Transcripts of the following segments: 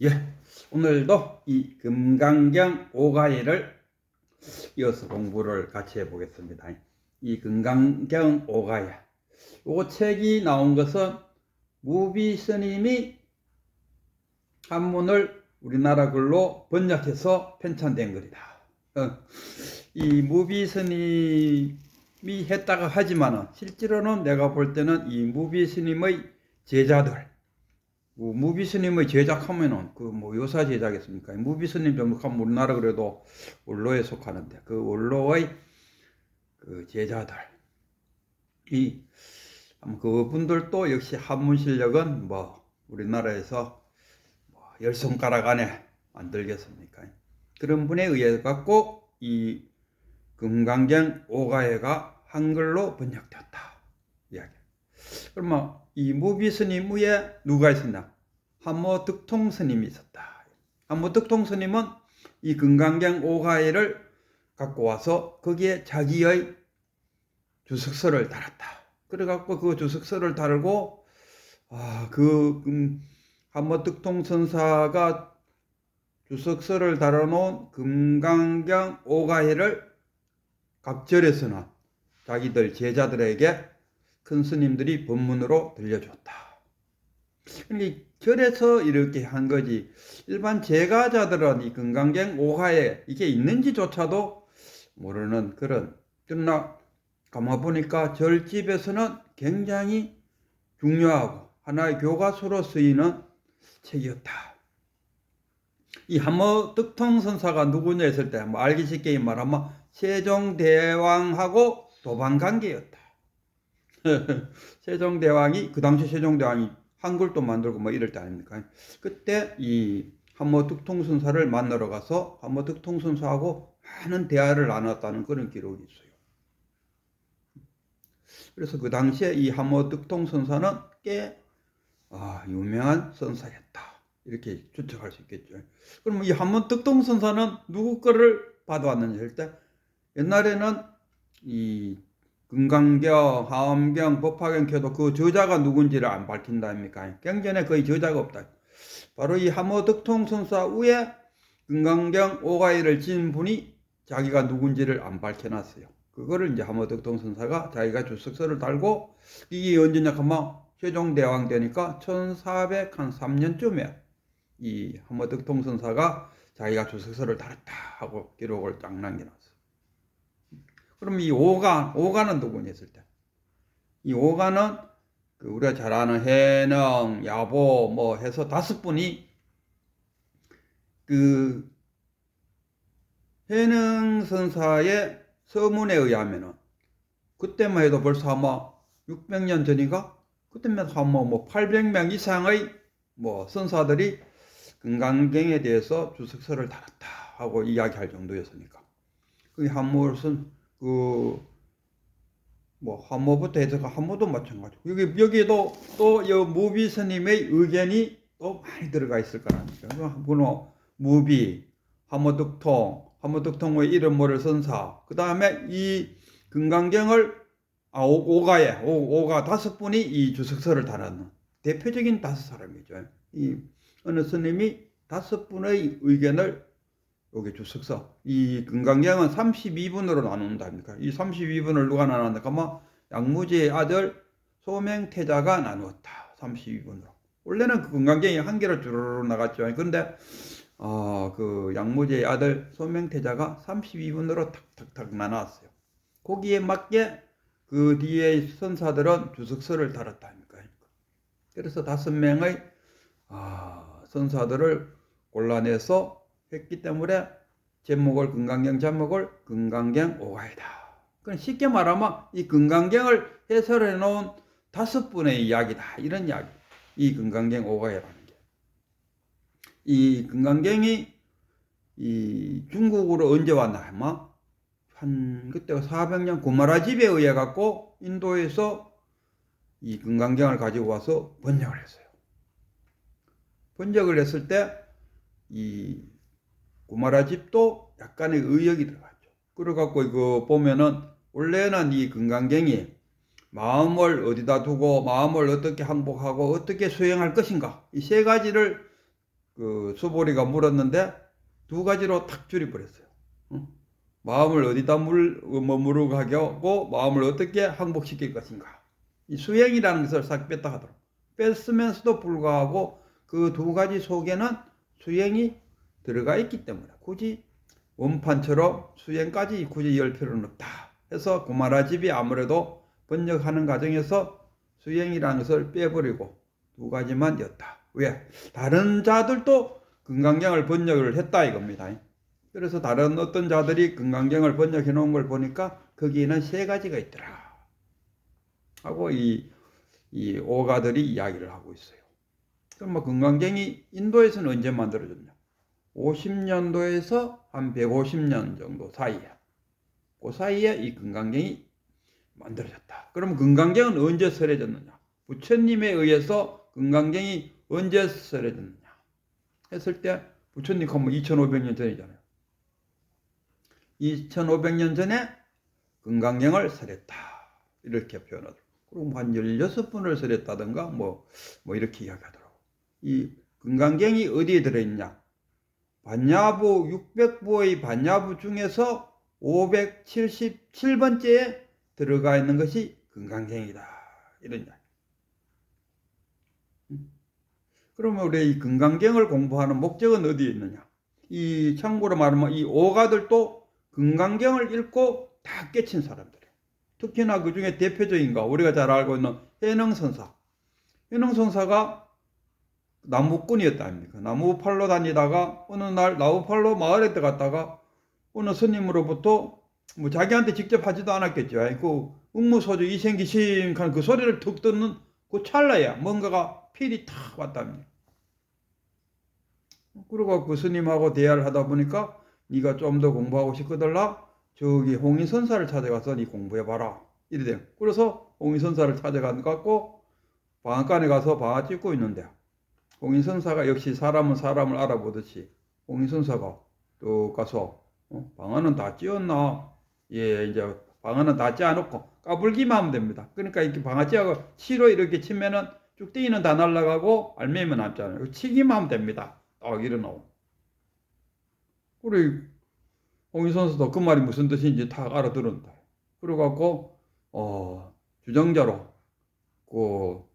예, 오늘도 이 금강경 오가예를 이어서 공부를 같이 해보겠습니다. 이 금강경 오가예, 이 책이 나온 것은 무비 스님이 한문을 우리나라 글로 번역해서 편찬된 글이다. 이 무비 스님이 했다가 하지만은 실제로는 내가 볼 때는 이 무비 스님의 제자들, 무비스님의 제작하면은 그 뭐 요사 제작했습니까? 무비스님 정도 하면 우리나라 그래도 원로에 속하는데 그 원로의 그 제자들 이 그분들도 역시 한문 실력은 뭐 우리나라에서 뭐 10손가락 안에 안 들겠습니까? 그런 분에 의해 갖고 이 금강경 오가예가 한글로 번역되었다 이야기. 그러면 이 무비스님 위에 누가 있었나? 한모득통 스님이 있었다. 한모득통 스님은 이 금강경 오가예를 갖고 와서 거기에 자기의 주석서를 달았다. 그래갖고 그 주석서를 달고 한모득통 선사가 주석서를 달아놓은 금강경 오가예를 각 절에서는 자기들 제자들에게 큰 스님들이 법문으로 들려줬다. 그러니까 절에서 이렇게 한 거지 일반 제가자들은 이 금강경 오가에 이게 있는지조차도 모르는 그런. 그러나 가만 보니까 절집에서는 굉장히 중요하고 하나의 교과서로 쓰이는 책이었다. 이 한모득통 선사가 누구냐 했을 때 뭐 알기 쉽게 말하면 세종대왕하고 도반관계였다. 세종대왕이 그 당시 세종대왕이 한글도 만들고 뭐 이럴 때 아닙니까? 그때 이 한모득통선사를 만나러 가서 한모득통선사하고 많은 대화를 나눴다는 그런 기록이 있어요. 그래서 그 당시에 이 한모득통선사는 꽤 유명한 선사였다 이렇게 추측할 수 있겠죠. 그럼 이 한모득통선사는 누구 거를 받아왔느냐 할 때 옛날에는 이 금강경, 하엄경, 법화경 켜도 그 저자가 누군지를 안 밝힌다 아닙니까? 경전에 거의 저자가 없다. 바로 이 한모득통 선사 위에 금강경 오가예를 지은 분이 자기가 누군지를 안 밝혀놨어요. 그거를 이제 한모득통 선사가 자기가 주석서를 달고 이게 언제냐 하면 세종대왕 되니까 1403년쯤에 이 한모득통 선사가 자기가 주석서를 달았다 하고 기록을 딱 남겨놨어요. 그럼 이 오가는 누구냐 했을 때, 이 오가는 그 우리가 잘 아는 해능, 야보 뭐 해서 5분이 그 해능 선사의 서문에 의하면은 그때만 해도 벌써 아마 600년 전인가? 그때만 하면 뭐 800명 이상의 뭐 선사들이 금강경에 대해서 주석서를 달았다 하고 이야기할 정도였으니까. 그 한무슨 뭐 한모부터 해서 한모도 마찬가지고 여기도 또 무비 스님의 의견이 또 많이 들어가 있을 거라니까. 물론 무비, 한모득통의 이름 모를 선사, 그 다음에 이 금강경을 오가에 오가 5분이 이 주석서를 달았는 대표적인 5사람이죠. 이 어느 스님이 5분의 의견을 여기 주석서, 이 금강경은 32분으로 나눈답니까? 이 32분을 누가 나눴는가 하면 양무제의 아들 소맹태자가 나누었다. 32분으로. 원래는 그 금강경이 한 개로 주르르 나갔죠. 그런데 그 양무제의 아들 소맹태자가 32분으로 탁탁탁 나눴어요. 거기에 맞게 그 뒤에 선사들은 주석서를 달았다니까. 그래서 5명의 선사들을 골라내서 했기 때문에 금강경 제목을 금강경 오가예다. 그럼 쉽게 말하면 이 금강경을 해설해 놓은 5분의 이야기다 이런 이야기. 이 금강경 오가예라는 게. 이 금강경이 이 중국으로 언제 왔나 하면 한 그때 400년 고마라집에 의해 갖고 인도에서 이 금강경을 가지고 와서 번역을 했어요. 번역을 했을 때 이 고마라집도 약간의 의역이 들어갔죠. 그래갖고 이거 보면은 원래는 이 금강경이 마음을 어디다 두고 마음을 어떻게 항복하고 어떻게 수행할 것인가 이 3가지를 그 수보리가 물었는데 두 가지로 탁 줄여버렸어요. 마음을 어디다 머무르게 하고 마음을 어떻게 항복시킬 것인가. 이 수행이라는 것을 싹 뺐다 하더라고. 뺐으면서도 불구하고 그 두 가지 속에는 수행이 들어가 있기 때문에 굳이 원판처럼 수행까지 굳이 열 필요는 없다 해서 구마라집이 아무래도 번역하는 과정에서 수행이라는 것을 빼버리고 두 가지만 였다. 왜? 다른 자들도 금강경을 번역을 했다 이겁니다. 그래서 다른 어떤 자들이 금강경을 번역해 놓은 걸 보니까 거기에는 세 가지가 있더라 하고 이 오가들이 이야기를 하고 있어요. 그럼 뭐 금강경이 인도에서는 언제 만들어졌냐? 50년도에서 한 150년 정도 사이에, 그 사이에 이 금강경이 만들어졌다. 그럼 금강경은 언제 설해졌느냐? 부처님에 의해서 금강경이 언제 설해졌느냐 했을 때 부처님 하면 2500년 전이잖아요. 2500년 전에 금강경을 설했다 이렇게 표현하더라고요. 그리고 한 16번을 설했다든가 뭐 이렇게 이야기하더라고요. 이 금강경이 어디에 들어있냐? 반야부 600부의 반야부 중에서 577번째에 들어가 있는 것이 금강경이다 이런 이야기. 그러면 우리 이 금강경을 공부하는 목적은 어디에 있느냐? 이 참고로 말하면 이 오가들도 금강경을 읽고 다 깨친 사람들이에요. 특히나 그 중에 대표적인 거 우리가 잘 알고 있는 해능선사. 해능선사가 나무꾼이었다 아닙니까? 나무팔로 다니다가 어느 날 나무팔로 마을에 들어갔다가 어느 스님으로부터 뭐 자기한테 직접 하지도 않았겠죠. 그 응무소주 이생기심한 그 소리를 툭 듣는 그 찰나야 뭔가가 필이 탁 왔답니다. 그러고 그 스님하고 대화를 하다 보니까 네가 좀 더 공부하고 싶거들라 저기 홍인선사를 찾아가서 네 공부해봐라 이래요. 그래서 홍인선사를 찾아가고 방앗간에 가서 방앗 찍고 있는데 홍인선사가 역시 사람은 사람을 알아보듯이 홍인선사가 또 가서 방안은 다 찧었나? 예, 이제 방안은 다 찧어놓고 까불기만 하면 됩니다. 그러니까 이렇게 방아 찧어가 치로 이렇게 치면은 쭉대기는 다 날아가고 알맹이만 남잖아요. 치기만 하면 됩니다. 딱 일어나고. 우리 홍인선사도 그 말이 무슨 뜻인지 다 알아들었다. 그래갖고 주정자로 그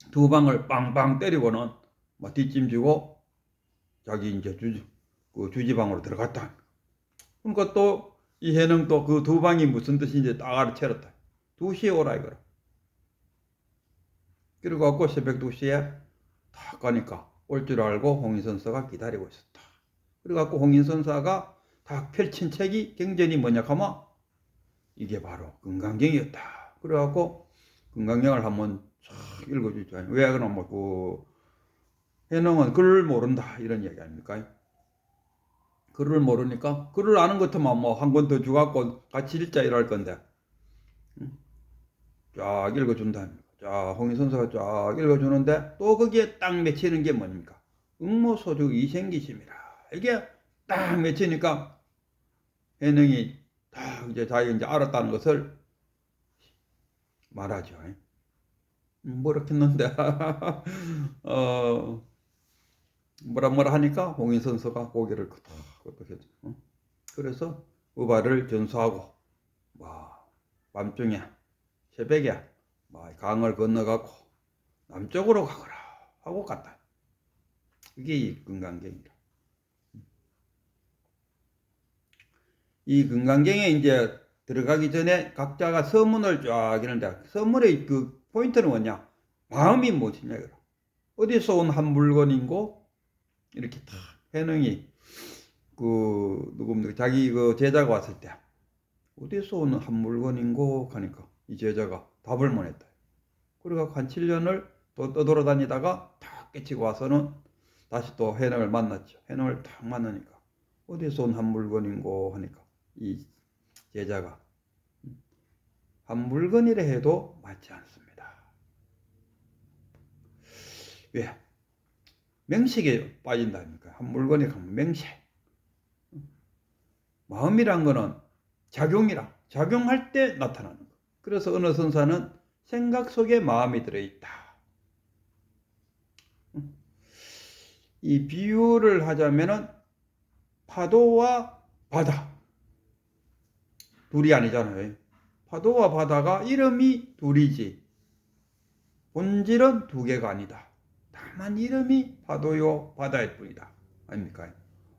두 방을 빵빵 때리고는 막 뒷짐지고 자기 이제 주지방으로 들어갔다. 그러니까 또 이 해는 또 그 두 방이 무슨 뜻인지 딱 알아채렸다. 2시에 오라 이거라. 그래갖고 새벽 2시에 딱 가니까 올 줄 알고 홍인선사가 기다리고 있었다. 그래갖고 홍인선사가 딱 펼친 책이 경전이 뭐냐 하면 이게 바로 금강경이었다. 그래갖고 금강경을 한번 쫙 읽어주죠. 왜 그러면 그 해능은 글을 모른다 이런 얘기 아닙니까? 글을 모르니까 글을 아는 것만 뭐 한 권 더 주갖고 같이 읽자 이럴 건데 쫙 읽어준다. 자 홍인선사가 쫙 읽어주는데 또 거기에 딱 맺히는 게 뭡니까? 응모소주 이생기심이라 이게 딱 맺히니까 해능이 딱 이제 자기 이제 알았다는 것을 말하죠. 뭐렇겠는데 뭐라 하니까 홍인선사가 고개를 끄덕끄덕했죠. 그래서 우발을 전수하고 밤중에 새벽에 강을 건너가고 남쪽으로 가거라 하고 갔다. 이게 이 금강경이다. 이 금강경에 이제 들어가기 전에 각자가 서문을 쫙 하는데 서문의 그 포인트는 뭐냐? 마음이 무엇이냐 이거라. 어디서 온 한 물건인고 이렇게 탁 해능이 누굽니까 자기 그 제자가 왔을 때 어디서 오는 한 물건인고 하니까 이 제자가 답을 못 했다. 그래갖고 한 7년을 또 떠돌아다니다가 탁 깨치고 와서는 다시 또 해능을 만났죠. 해능을 탁 만나니까 어디서 온 한 물건인고 하니까 이 제자가 한 물건이라 해도 맞지 않습니다. 왜? 명식에 빠진다니까. 한 물건에 가면 명식. 마음이란 거는 작용할 때 나타나는 거. 그래서 어느 선사는 생각 속에 마음이 들어있다. 이 비유를 하자면은 파도와 바다 둘이 아니잖아요. 파도와 바다가 이름이 둘이지 본질은 두 개가 아니다. 다만 이름이 파도요 바다일 뿐이다. 아닙니까?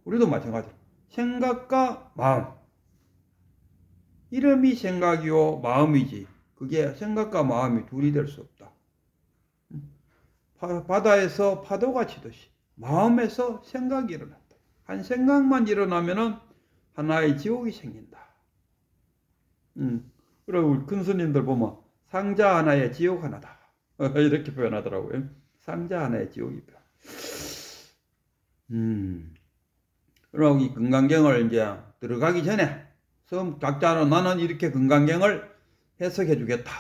우리도 마찬가지로 생각과 마음 이름이 생각이요 마음이지 그게 생각과 마음이 둘이 될 수 없다. 바다에서 파도가 치듯이 마음에서 생각이 일어난다. 한 생각만 일어나면은 하나의 지옥이 생긴다. 그리고 우리 큰 스님들 보면 상자 하나에 지옥 하나다. 이렇게 표현하더라고요. 상자 하나에 지옥이다. 그리고 이 금강경을 이제 들어가기 전에 각자는 나는 이렇게 금강경을 해석해 주겠다.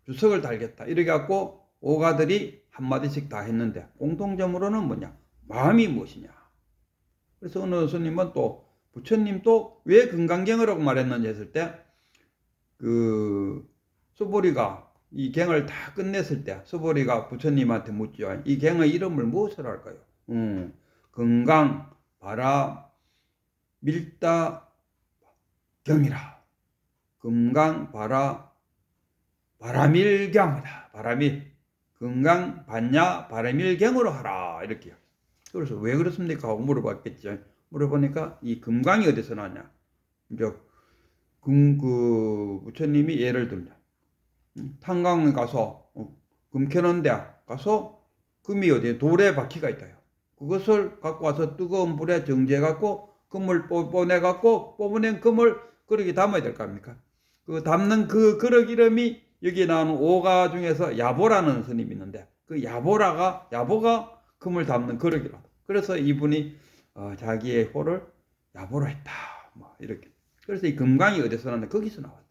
주석을 달겠다. 이렇게 갖고 오가들이 한마디씩 다 했는데 공통점으로는 뭐냐? 마음이 무엇이냐? 그래서 어느 스님은 또 부처님도 왜 금강경이라고 말했는지 했을 때 그 수보리가 이 경을 다 끝냈을 때 수보리가 부처님한테 묻죠. 이 경의 이름을 무엇을 할까요? 금강 바라 밀다 경이라. 금강 바라 바라밀경이다. 바라밀 금강 반야 바라밀경으로 하라 이렇게요. 그래서 왜 그렇습니까? 하고 물어봤겠죠. 물어보니까 이 금강이 어디서 나냐? 이제 그 부처님이 예를 들면 탄광에 가서 금 캐는 데 가서 금이 어디에 돌에 바퀴가 있다요. 그것을 갖고 와서 뜨거운 불에 정지해 갖고 금을 뽑아내 갖고 뽑아낸 금을 그릇에 담아야 될 거 아닙니까? 그 담는 그 그릇 이름이 여기 나오는 오가 중에서 야보라는 스님이 있는데 그 야보가 금을 담는 그릇이라. 그래서 이분이 자기의 호를 야보로 했다. 뭐 이렇게. 그래서 이 금강이 어디서 나왔냐? 거기서 나왔다.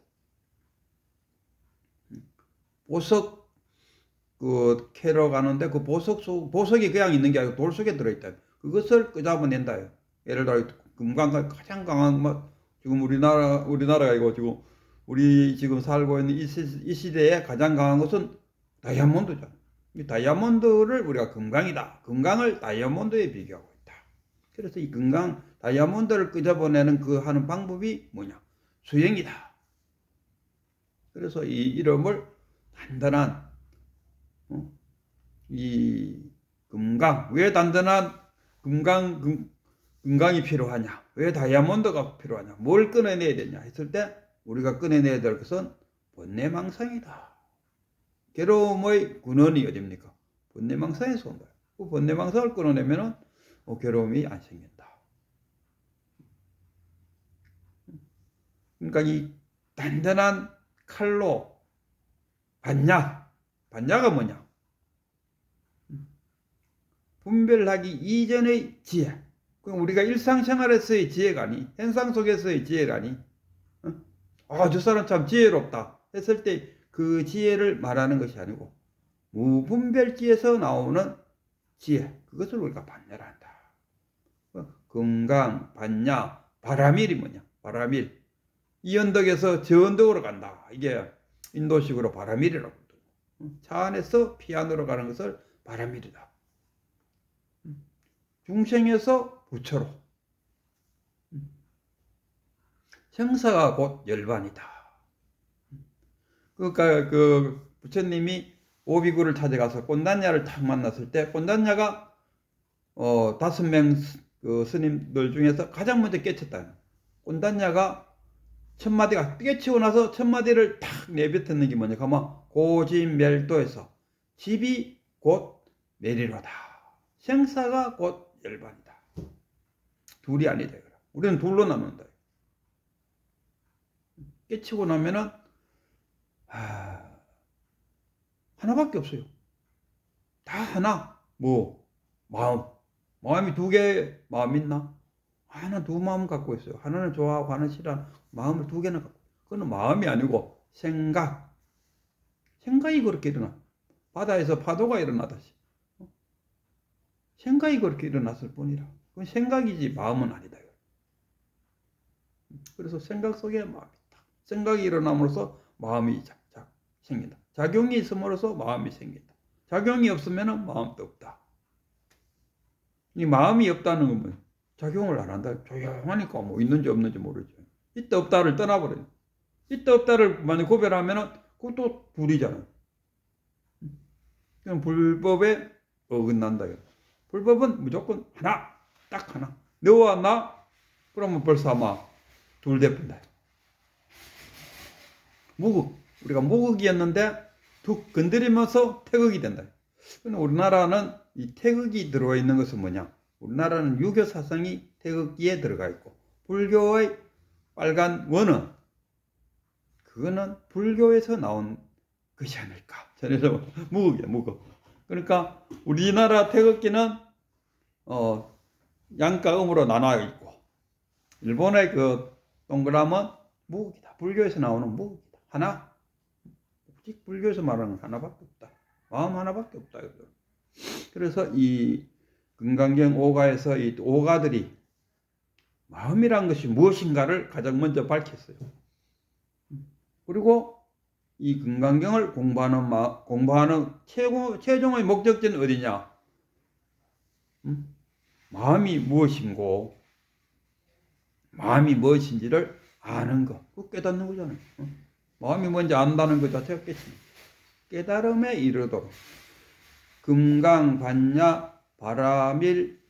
보석 그 캐러 가는데 그 보석이 그냥 있는 게 아니고 돌 속에 들어있다. 그것을 끄잡아낸다요. 예를 들어 금강가 가장 강한 지금 우리나라가 이거 지금 우리 지금 살고 있는 이 시대에 가장 강한 것은 다이아몬드죠. 이 다이아몬드를 우리가 금강이다. 금강을 다이아몬드에 비교하고 있다. 그래서 이 금강 다이아몬드를 끄집어내는 그 하는 방법이 뭐냐? 수행이다. 그래서 이 이름을 단단한 이 금강 왜 단단한 금강이 필요하냐? 왜 다이아몬드가 필요하냐? 뭘 꺼내내야 되냐 했을 때 우리가 꺼내내야 될 것은 번뇌망상이다. 괴로움의 근원이 어딥니까? 번뇌망상에서 온 거예요. 그 번뇌망상을 끊어내면은 괴로움이 안 생긴다. 그러니까 이 단단한 칼로 반야가 뭐냐? 분별하기 이전의 지혜. 우리가 일상생활에서의 지혜가 아니, 현상 속에서의 지혜가 아니, 저 사람 참 지혜롭다 했을 때 그 지혜를 말하는 것이 아니고 무분별지에서 나오는 지혜, 그것을 우리가 반야라 한다. 금강, 반야, 바라밀이 뭐냐? 바라밀. 이 언덕에서 저 언덕으로 간다. 이게 인도식으로 바라밀이라고 하거든요. 차 안에서 피 안으로 가는 것을 바라밀이다. 중생에서 부처로. 형사가 곧 열반이다. 그러니까 그 부처님이 오비구를 찾아가서 꼰단야를 딱 만났을 때 꼰단야가 5명 그 스님들 중에서 가장 먼저 깨쳤다. 꼰단야가 첫 마디가 깨치고 나서 첫 마디를 탁 내뱉었는 게 뭐냐? 그러면 고진멸도에서 집이 곧 내리로다. 생사가 곧 열반이다. 둘이 아니다. 우리는 둘로 나눈다. 깨치고 나면은 하나밖에 없어요. 다 하나. 마음이 두 개 마음 있나? 하나 두 마음 갖고 있어요. 하나는 좋아하고 하나는 싫어하는 마음을 두 개나 갖고. 그건 마음이 아니고 생각이 그렇게 일어나. 바다에서 파도가 일어나듯이 생각이 그렇게 일어났을 뿐이라. 그건 생각이지 마음은 아니다. 그래서 생각 속에 마음이 있다. 생각이 일어남으로써 마음이 생긴다. 작용이 있음으로써 마음이 생긴다. 작용이 없으면 마음도 없다. 이 마음이 없다는 건 작용을 안 한다. 조용하니까 뭐 있는지 없는지 모르죠. 있다 없다를 떠나버려요. 있다 없다를 만약 구별하면은 그것도 불이잖아요. 그럼 불법에 어긋난다. 불법은 무조건 하나, 딱 하나. 너와 나, 그러면 벌써 아마 둘 돼본다. 무극, 우리가 무극이었는데 툭 건드리면서 태극이 된다. 우리나라는 이 태극이 들어와 있는 것은 뭐냐? 우리나라는 유교 사상이 태극기에 들어가 있고, 불교의 빨간 원은 그거는 불교에서 나온 것이 아닐까. 전에서 무극이야, 무극. 그러니까 우리나라 태극기는 양가 음으로 나눠 있고, 일본의 그 동그라면 무극이다. 불교에서 나오는 무극이다. 하나. 오직 불교에서 말하는 하나밖에 없다. 마음 하나밖에 없다. 그래서 이 금강경 오가에서 이 오가들이 마음이란 것이 무엇인가를 가장 먼저 밝혔어요. 그리고 이 금강경을 공부하는 최종의 목적지는 어디냐? 마음이 무엇인고, 마음이 무엇인지를 아는 거, 그 깨닫는 거잖아요. 마음이 뭔지 안다는 것 자체가 깨달음에 이르도록. 금강, 반야, 바라밀,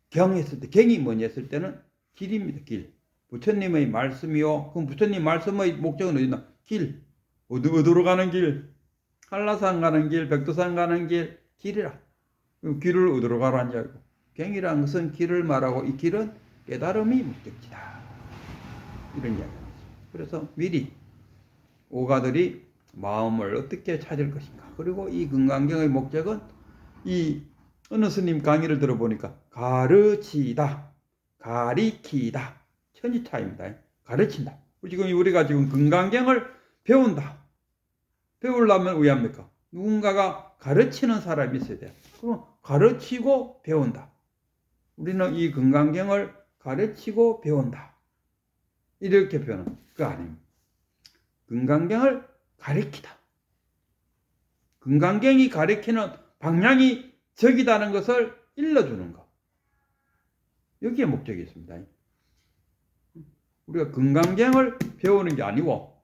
경 했을 때, 경이 뭐냐 했을 때는 길입니다. 길. 부처님의 말씀이요. 그럼 부처님 말씀의 목적은 어디나? 길. 어디로 가는 길? 한라산 가는 길, 백두산 가는 길, 길이라. 길을 어디로 가라는 줄 알고. 경이라는 것은 길을 말하고, 이 길은 깨달음이 목적지다. 이런 이야기입니다. 그래서 미리 오가들이 마음을 어떻게 찾을 것인가. 그리고 이 금강경의 목적은 이 어느 스님 강의를 들어보니까 가르치다, 가리키다, 천지차입니다. 가르친다. 우리가 지금 금강경을 배운다. 배우려면 왜 합니까? 누군가가 가르치는 사람이 있어야 돼요. 그럼 가르치고 배운다. 우리는 이 금강경을 가르치고 배운다. 이렇게 표현은 그거 아닙니다. 금강경을 가리키다. 금강경이 가리키는 방향이 저기다는 것을 일러주는 것. 여기에 목적이 있습니다. 우리가 금강경을 배우는 게 아니고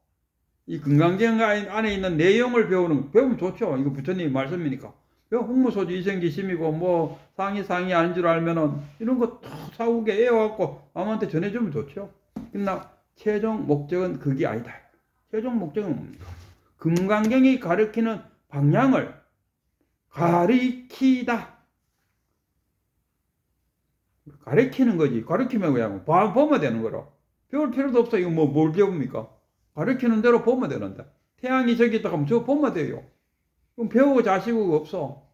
이 금강경 안에 있는 내용을 배우면 좋죠. 이거 부처님 말씀이니까. 홍무소주 이생기심이고 뭐 상이 아닌 줄 알면은 이런 거 다 사후게 외워갖고 아무한테 전해주면 좋죠. 그러나 최종 목적은 그게 아니다. 최종 목적은 뭡니까? 금강경이 가리키는 방향을 가리키다. 가리키는 거지. 가리키면 그냥 보면 되는 거로. 배울 필요도 없어. 이거 뭘 배웁니까? 가리키는 대로 보면 되는데. 태양이 저기 있다 하면 저거 보면 돼요. 그럼 배우고 자시고 없어.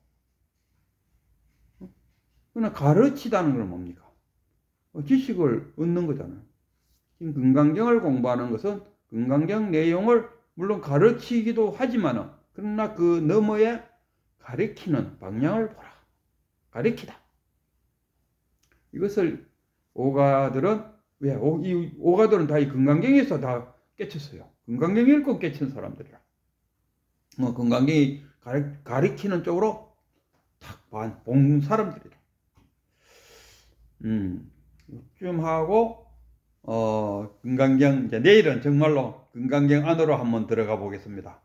그냥 가르치다는 건 뭡니까? 지식을 얻는 거잖아요. 지금 금강경을 공부하는 것은 금강경 내용을 물론 가르치기도 하지만은 그러나 그 너머에 가리키는 방향을 보라. 가리키다. 이것을 오가들은 이 오가들은 다 이 금강경에서 다 깨쳤어요. 금강경 읽고 깨친 사람들이라. 금강경이 가리키는 쪽으로 탁 본 사람들이라. 좀 하고 금강경 이제 내일은 정말로 금강경 안으로 한번 들어가 보겠습니다.